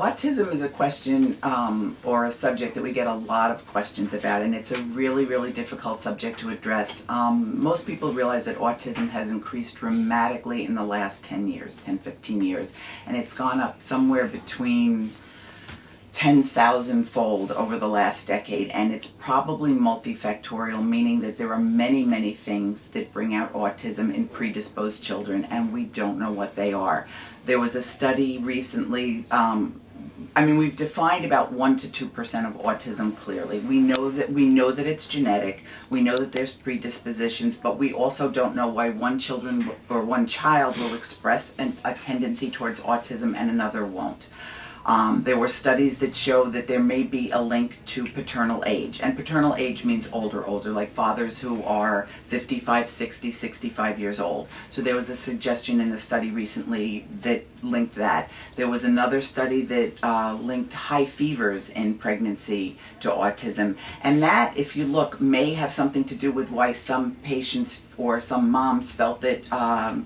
Autism is a question or a subject that we get a lot of questions about, and it's a really, really difficult subject to address. Most people realize that autism has increased dramatically in the last 10 years, 10, 15 years, and it's gone up somewhere between 10,000-fold over the last decade, and it's probably multifactorial, meaning that there are many, many things that bring out autism in predisposed children, and we don't know what they are. There was a study recently, we've defined about 1 to 2% of autism clearly. We know that it's genetic. We know that there's predispositions, but we also don't know why one child will express a tendency towards autism and another won't. There were studies that show that there may be a link to paternal age, and paternal age means older, like fathers who are 55, 60, 65 years old. So there was a suggestion in a study recently that linked that. There was another study that linked high fevers in pregnancy to autism, and that, if you look, may have something to do with why some patients or some moms felt that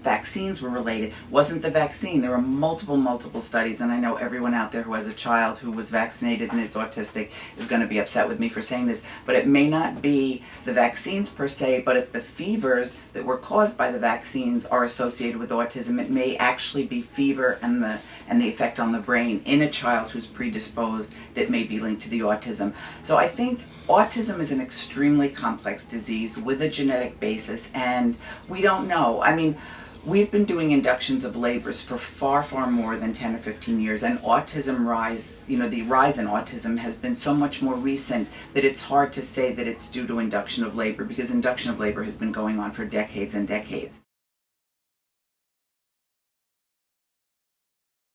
vaccines were related. Wasn't the vaccine. There were multiple studies, and I know everyone out there who has a child who was vaccinated and is autistic is going to be upset with me for saying this, but it may not be the vaccines per se, but if the fevers that were caused by the vaccines are associated with autism, it may actually be fever and the effect on the brain in a child who's predisposed that may be linked to the autism. So I think autism is an extremely complex disease with a genetic basis, and we don't know. We've been doing inductions of labors for far more than 10 or 15 years, and the rise in autism has been so much more recent that it's hard to say that it's due to induction of labor, because induction of labor has been going on for decades and decades.